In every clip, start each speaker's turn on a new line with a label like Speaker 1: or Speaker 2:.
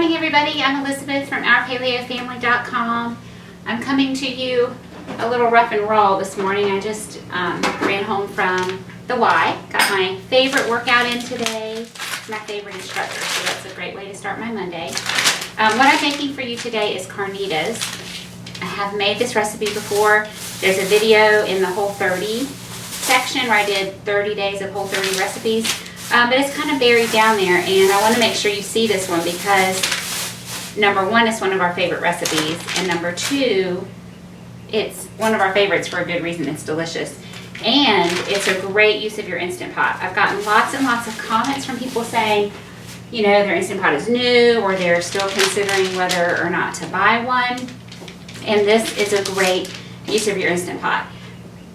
Speaker 1: morning, everybody. I'm Elizabeth from OurPaleoFamily.com. I'm coming to you a little rough and raw this morning. I just ran home from the Y. Got my favorite workout in today. My favorite instructor, so that's a great way to start my Monday. What I'm making for you today is carnitas. I have made this recipe before. There's a video in the Whole30 section where I did 30 days of Whole30 recipes. But it's kind of buried down there, and I want to make sure you see this one because number one, it's one of our favorite recipes, and number two, it's one of our favorites for a good reason. It's delicious, and it's a great use of your Instant Pot. I've gotten lots and lots of comments from people saying, you know, their Instant Pot is new, or they're still considering whether or not to buy one, and this is a great use of your Instant Pot.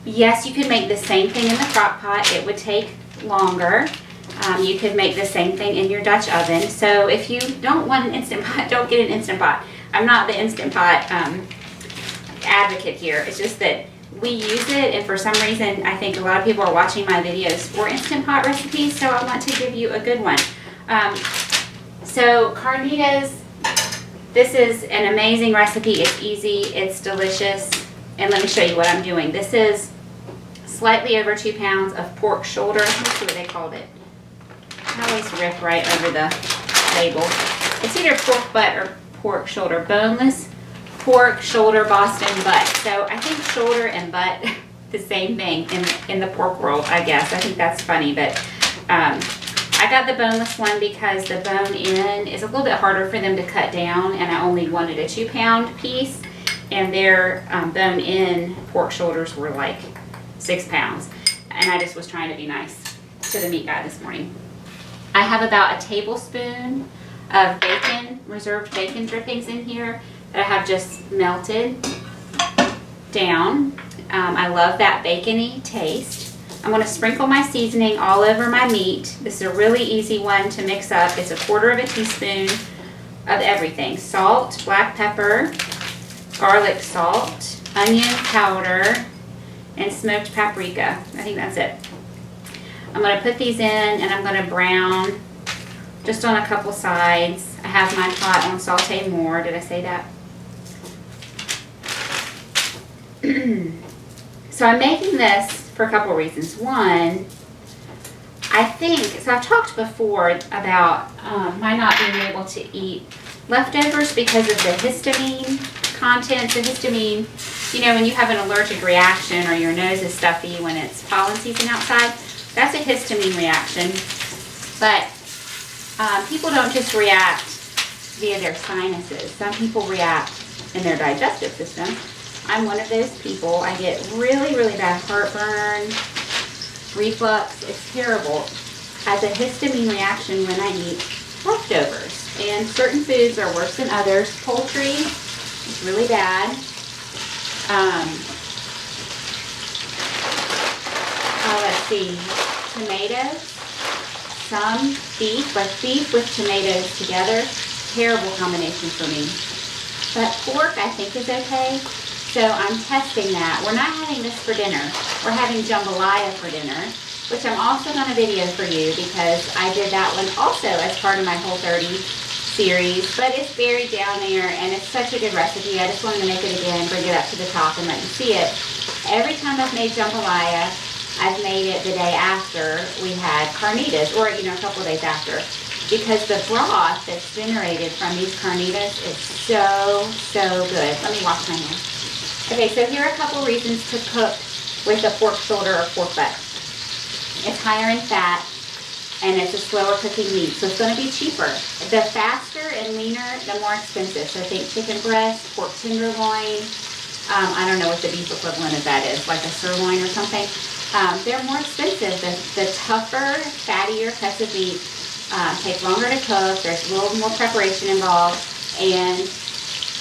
Speaker 1: Yes, you could make the same thing in the crock pot. It would take longer. You could make the same thing in your Dutch oven. So if you don't want an Instant Pot, don't get an Instant Pot. I'm not the Instant Pot advocate here. It's just that we use it, and for some reason I think a lot of people are watching my videos for Instant Pot recipes, so I want to give you a good one. So carnitas, this is an amazing recipe. It's easy, it's delicious, and let me show you what I'm doing. This is slightly over 2 pounds of pork shoulder. Let's see what they called it. I always rip right over the label. It's either pork butt or pork shoulder. Boneless pork shoulder Boston butt. So I think shoulder and butt the same thing in the pork world, I guess. I think that's funny, but I got the boneless one because the bone in is a little bit harder for them to cut down, and I only wanted a 2 pound piece, and their bone in pork shoulders were like 6 pounds, and I just was trying to be nice to the meat guy this morning. I have about a tablespoon of bacon, reserved bacon drippings in here that I have just melted down. I love that bacony taste. I'm going to sprinkle my seasoning all over my meat. This is a really easy one to mix up. It's 1/4 teaspoon of everything. Salt, black pepper, garlic salt, onion powder, and smoked paprika. I think that's it. I'm going to put these in, and I'm going to brown just on a couple sides. I have my pot on saute more. Did I say that? So I'm making this for a couple reasons. One, I think, so I've talked before about my not being able to eat leftovers because of the histamine content. The histamine, you know, when you have an allergic reaction or your nose is stuffy when it's pollen season outside, that's a histamine reaction. But people don't just react via their sinuses. Some people react in their digestive system. I'm one of those people. I get really, really bad heartburn, reflux. It's terrible as a histamine reaction when I eat leftovers. And certain foods are worse than others. Poultry is really bad. Let's see, tomatoes, some beef, like beef with tomatoes together, terrible combination for me. But pork I think is okay, so I'm testing that. We're not having this for dinner. We're having jambalaya for dinner, which I'm also going to video for you because I did that one also as part of my Whole30 series, but it's buried down there, and it's such a good recipe. I just wanted to make it again, bring it up to the top, and let you see it. Every time I've made jambalaya, I've made it the day after we had carnitas, or you know, a couple of days after, because the broth that's generated from these carnitas is so good. Let me wash my hands. Okay, so here are a couple reasons to cook with a pork shoulder or pork butt. It's higher in fat, and it's a slower cooking meat, so it's going to be cheaper. The faster and leaner, the more expensive. So think chicken breast, pork tenderloin. I don't know what the beef equivalent of that is, like a sirloin or something. They're more expensive. The tougher, fattier cuts of meat take longer to cook. There's a little more preparation involved, and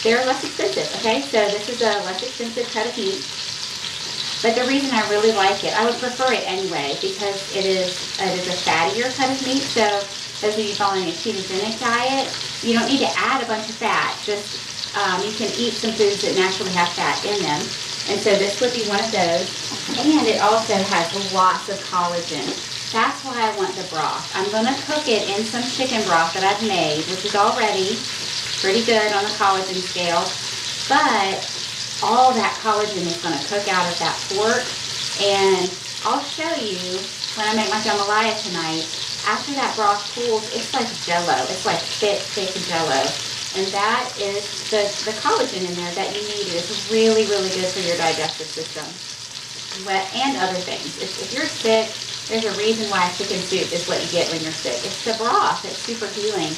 Speaker 1: they're less expensive. Okay, so this is a less expensive cut of meat. But the reason I really like it, I would prefer it anyway, because it is a fattier cut of meat. So those of you following a ketogenic diet, you don't need to add a bunch of fat. Just you can eat some foods that naturally have fat in them. And so this would be one of those. And it also has lots of collagen. That's why I want the broth. I'm going to cook it in some chicken broth that I've made, which is already pretty good on the collagen scale. But all that collagen is going to cook out of that pork. And I'll show you when I make my jambalaya tonight. After that broth cools, it's like jello. It's like thick jello. And that is the collagen in there that you need. It's really, really good for your digestive system. And other things. If you're sick, there's a reason why chicken soup is what you get when you're sick. It's the broth. It's super healing.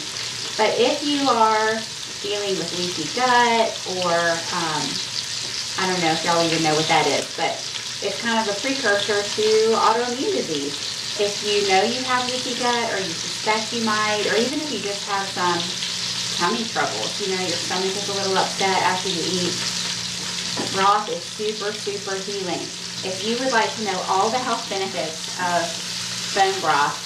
Speaker 1: But if you are dealing with leaky gut or, I don't know if y'all even know what that is, but it's kind of a precursor to autoimmune disease. If you know you have leaky gut, or you suspect you might, or even if you just have some tummy troubles, you know, your stomach is a little upset after you eat, broth is super, super healing. If you would like to know all the health benefits of bone broth,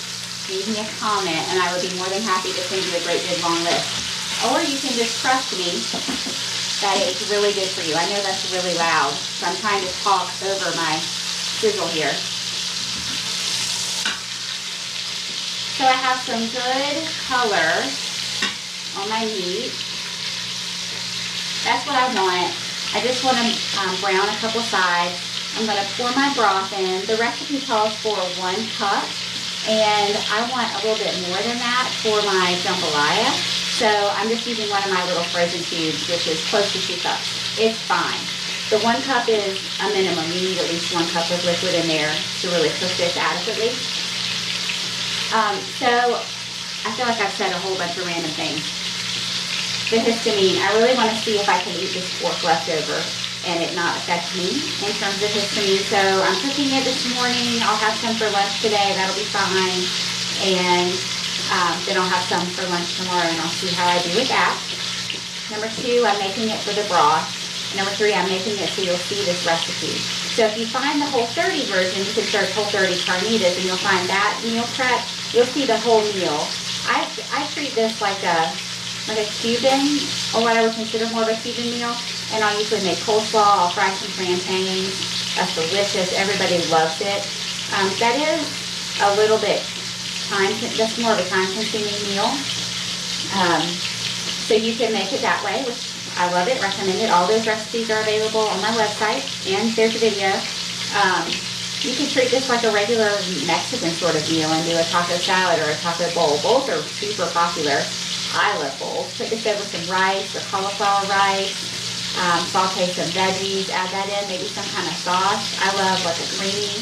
Speaker 1: leave me a comment and I would be more than happy to send you a great big long list. Or you can just trust me that it's really good for you. I know that's really loud, so I'm trying to talk over my sizzle here. So I have some good color on my meat. That's what I want. I just want to brown a couple sides. I'm going to pour my broth in. The recipe calls for 1 cup, and I want a little bit more than that for my jambalaya. So I'm just using one of my little frozen cubes, which is close to 2 cups. It's fine. The 1 cup is a minimum. You need at least 1 cup of liquid in there to really cook this adequately. So I feel like I've said a whole bunch of random things. The histamine, I really want to see if I can eat this pork leftover and it not affect me in terms of histamine. So I'm cooking it this morning. I'll have some for lunch today. That'll be fine. And then I'll have some for lunch tomorrow, and I'll see how I do with that. Number 2, I'm making it for the broth. Number 3, I'm making it so you'll see this recipe. So if you find the Whole30 version, you can search Whole30 Carnitas, and you'll find that meal prep. You'll see the whole meal. I treat this like a Cuban, or what I would consider more of a Cuban meal. And I'll usually make coleslaw, I'll fry some plantains. That's delicious, everybody loves it. That is a little bit that's more of a time-consuming meal. So you can make it that way, which I love it, recommend it. All those recipes are available on my website, and there's a video. You can treat this like a regular Mexican sort of meal and do a taco salad or a taco bowl. Bowls are super popular. I love bowls. Put this over some rice or cauliflower rice. Saute some veggies, add that in, maybe some kind of sauce. I love like a creamy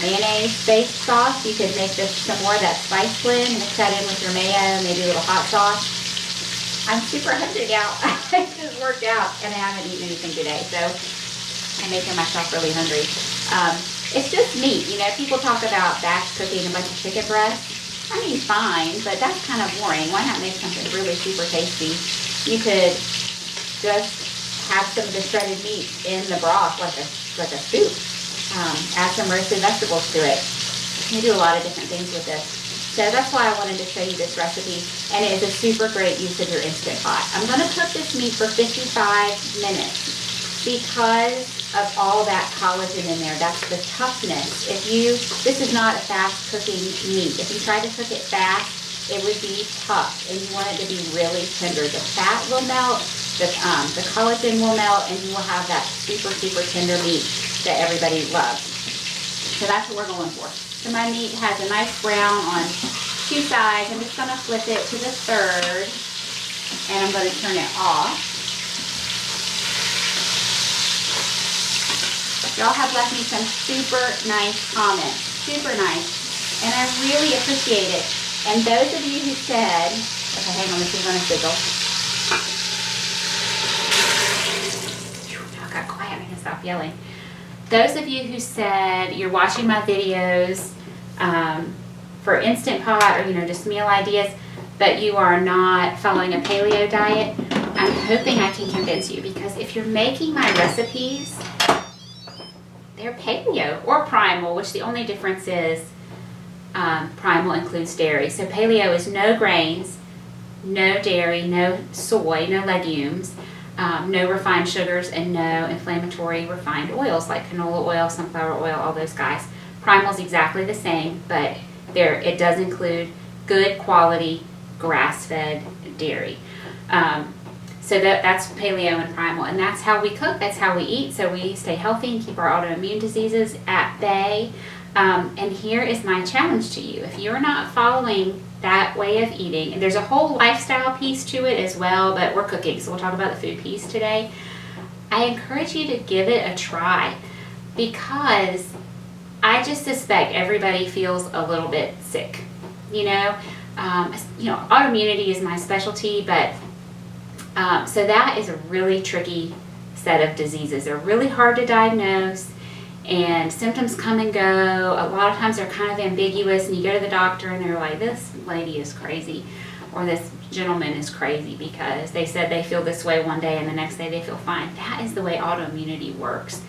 Speaker 1: mayonnaise-based sauce. You could make this some more of that spice blend, mix that in with your mayo, maybe a little hot sauce. I'm super hungry now. I just worked out and I haven't eaten anything today, so I'm making myself really hungry. It's just meat. You know, people talk about batch cooking a bunch of chicken breasts. I mean, fine, but that's kind of boring. Why not make something really super tasty? You could just have some of the shredded meat in the broth like a soup. Add some roasted vegetables to it. You do a lot of different things with this. So that's why I wanted to show you this recipe, and it is a super great use of your Instant Pot. I'm going to cook this meat for 55 minutes because of all that collagen in there. That's the toughness. This is not a fast cooking meat. If you try to cook it fast, it would be tough, and you want it to be really tender. The fat will melt, the collagen will melt, and you will have that super, super tender meat that everybody loves. So that's what we're going for. So my meat has a nice brown on 2 sides. I'm just going to flip it to the 3rd, and I'm going to turn it off. Y'all have left me some super nice comments. Super nice. And I really appreciate it. And those of you who said, okay, hang on, this is going to sizzle. I got quiet. I can stop yelling. Those of you who said you're watching my videos for Instant Pot or, just meal ideas, but you are not following a paleo diet, I'm hoping I can convince you, because if you're making my recipes, they're paleo or primal, which the only difference is primal includes dairy. So paleo is no grains, no dairy, no soy, no legumes, no refined sugars, and no inflammatory refined oils like canola oil, sunflower oil, all those guys. Primal's exactly the same, but it does include good quality grass-fed dairy. So that's paleo and primal, and that's how we cook, that's how we eat, so we stay healthy and keep our autoimmune diseases at bay. And here is my challenge to you. If you're not following that way of eating, and there's a whole lifestyle piece to it as well, but we're cooking, so we'll talk about the food piece today. I encourage you to give it a try, because I just suspect everybody feels a little bit sick. Autoimmunity is my specialty, but so that is a really tricky set of diseases. They're really hard to diagnose, and symptoms come and go. A lot of times they're kind of ambiguous, and you go to the doctor and they're like, this lady is crazy, or this gentleman is crazy because they said they feel this way one day and the next day they feel fine. That is the way autoimmunity works.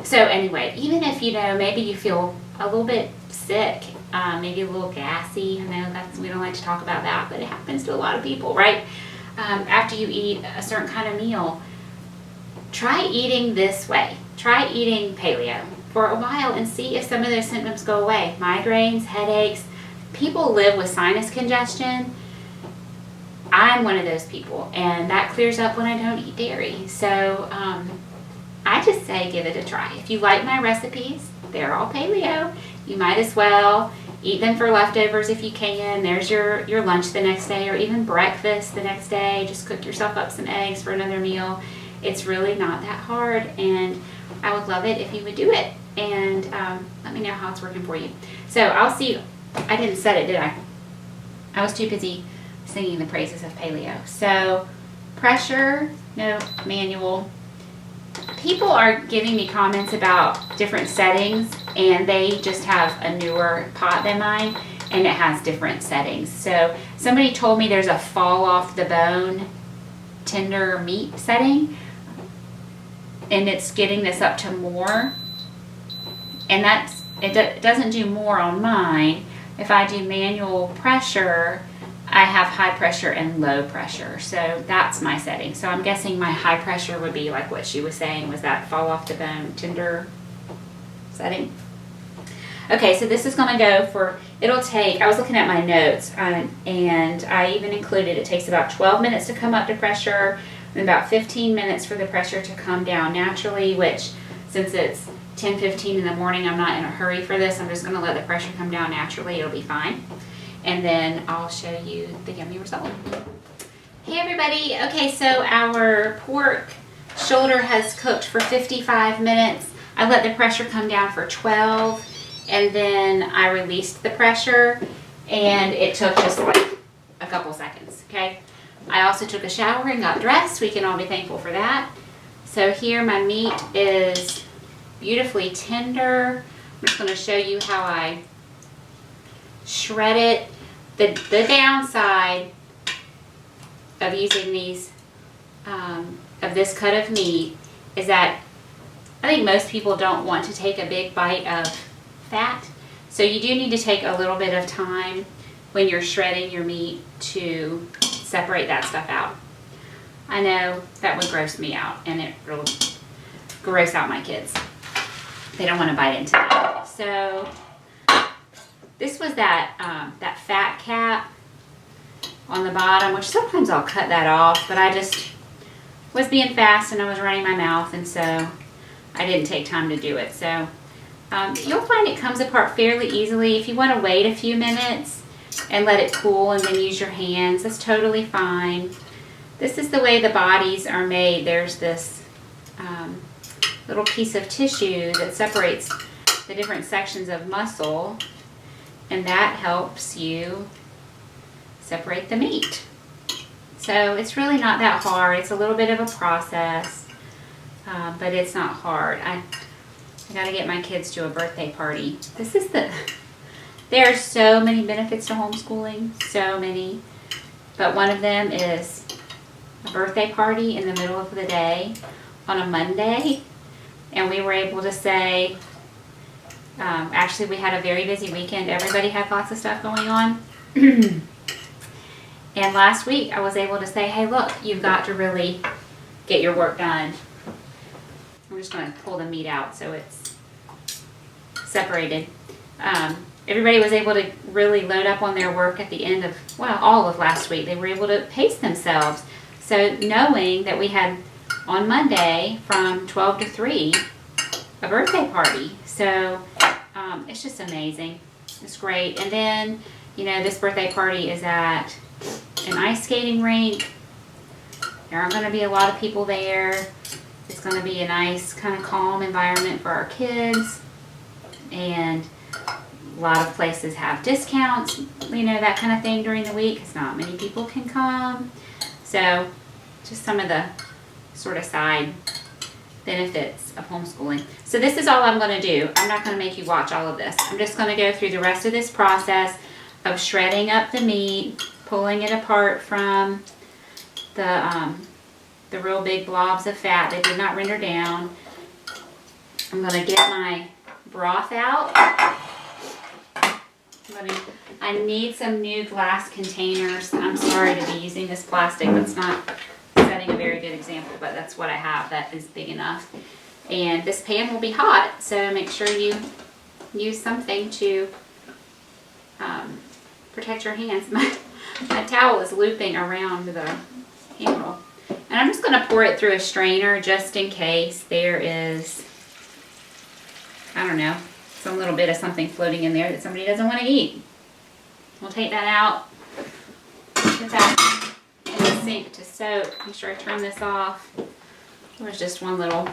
Speaker 1: So anyway, even if maybe you feel a little bit sick, maybe a little gassy, I know we don't like to talk about that, but it happens to a lot of people, right? After you eat a certain kind of meal, try eating this way. Try eating paleo for a while and see if some of those symptoms go away. Migraines, headaches, people live with sinus congestion. I'm one of those people, and that clears up when I don't eat dairy. So I just say give it a try. If you like my recipes, they're all paleo. You might as well eat them for leftovers if you can. There's your lunch the next day, or even breakfast the next day. Just cook yourself up some eggs for another meal. It's really not that hard, and I would love it if you would do it. And let me know how it's working for you. So I'll see. I didn't set it, did I? I was too busy singing the praises of paleo. So pressure, no, manual. People are giving me comments about different settings, and they just have a newer pot than mine, and it has different settings. So somebody told me there's a fall off the bone tender meat setting, and it's getting this up to more, and it doesn't do more on mine. If I do manual pressure, I have high pressure and low pressure, so that's my setting. So I'm guessing my high pressure would be like what she was saying, was that fall off the bone tender setting. Okay, so this is going to go for, it'll take, I was looking at my notes, and I even included, it takes about 12 minutes to come up to pressure, and about 15 minutes for the pressure to come down naturally, which, since it's 10:15 in the morning, I'm not in a hurry for this. I'm just going to let the pressure come down naturally. It'll be fine. And then I'll show you the yummy result. Hey everybody. Okay, so our pork shoulder has cooked for 55 minutes. I let the pressure come down for 12, and then I released the pressure, and it took just like a couple seconds, okay? I also took a shower and got dressed. We can all be thankful for that. So here my meat is beautifully tender. I'm just going to show you how I shred it. The downside of using these, of this cut of meat, is that I think most people don't want to take a big bite of fat. So you do need to take a little bit of time when you're shredding your meat to separate that stuff out. I know that would gross me out, and it will gross out my kids. They don't want to bite into it. So this was that fat cap on the bottom, which sometimes I'll cut that off, but I just was being fast and I was running my mouth, and so I didn't take time to do it. So you'll find it comes apart fairly easily. If you want to wait a few minutes and let it cool and then use your hands, that's totally fine. This is the way the bodies are made. There's this little piece of tissue that separates the different sections of muscle, and that helps you separate the meat. So it's really not that hard. It's a little bit of a process, but it's not hard. I gotta get my kids to a birthday party. There are so many benefits to homeschooling, so many, but one of them is a birthday party in the middle of the day on a Monday, and we were able to say, actually we had a very busy weekend. Everybody had lots of stuff going on. And last week I was able to say, hey look, you've got to really get your work done. I'm just going to pull the meat out so it's separated. Everybody was able to really load up on their work at the end of, well, all of last week. They were able to pace themselves. So knowing that we had on Monday from 12 to 3 a birthday party. So it's just amazing. It's great. And then, you know, this birthday party is at an ice skating rink. There aren't going to be a lot of people there. It's going to be a nice kind of calm environment for our kids. And a lot of places have discounts, you know, that kind of thing during the week because not many people can come. So just some of the sort of side benefits of homeschooling. So this is all I'm going to do. I'm not going to make you watch all of this. I'm just going to go through the rest of this process of shredding up the meat, pulling it apart from the real big blobs of fat that did not render down. I'm going to get my broth out. I need some new glass containers. I'm sorry to be using this plastic. That's not setting a very good example, but that's what I have that is big enough. And this pan will be hot, so make sure you use something to protect your hands. My towel is looping around the handle. And I'm just going to pour it through a strainer just in case there is, I don't know, some little bit of something floating in there that somebody doesn't want to eat. We'll take that out, put that in the sink to soak. Make sure I turn this off. There's just one little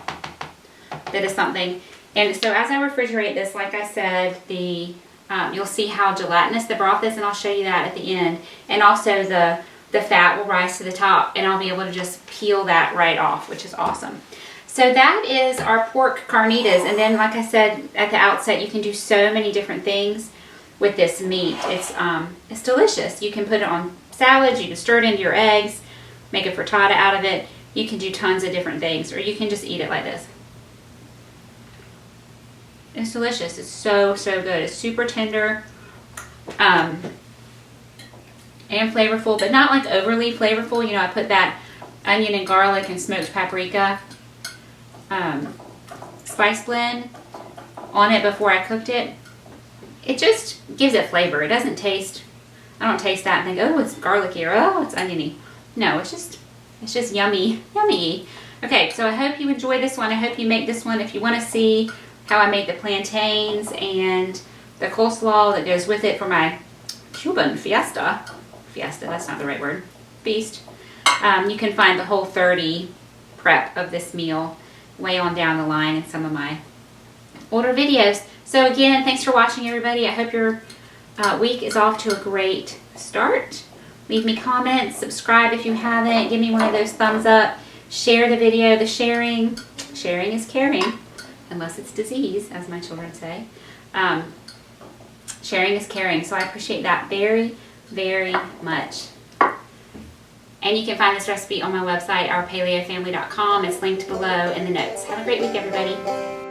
Speaker 1: bit of something. And so as I refrigerate this, like I said, you'll see how gelatinous the broth is, and I'll show you that at the end. And also the fat will rise to the top, and I'll be able to just peel that right off, which is awesome. So that is our pork carnitas. And then, like I said at the outset, you can do so many different things with this meat. It's delicious. You can put it on salads, you can stir it into your eggs, make a frittata out of it. You can do tons of different things, or you can just eat it like this. It's delicious. It's so, so good. It's super tender and flavorful, but not like overly flavorful. You know, I put that onion and garlic and smoked paprika spice blend on it before I cooked it. It just gives it flavor. It doesn't taste, I don't taste that and think, oh, it's garlicky, or oh, it's oniony. No, it's just yummy, yummy. Okay, so I hope you enjoy this one. I hope you make this one. If you want to see how I made the plantains and the coleslaw that goes with it for my Cuban fiesta, that's not the right word, feast, you can find the whole 30 prep of this meal way on down the line in some of my older videos. So again, thanks for watching, everybody. I hope your week is off to a great start. Leave me comments, subscribe if you haven't, give me one of those thumbs up, share the video. The sharing is caring, unless it's disease, as my children say. Sharing is caring, so I appreciate that very, very much. And you can find this recipe on my website, ourpaleofamily.com. It's linked below in the notes. Have a great week, everybody.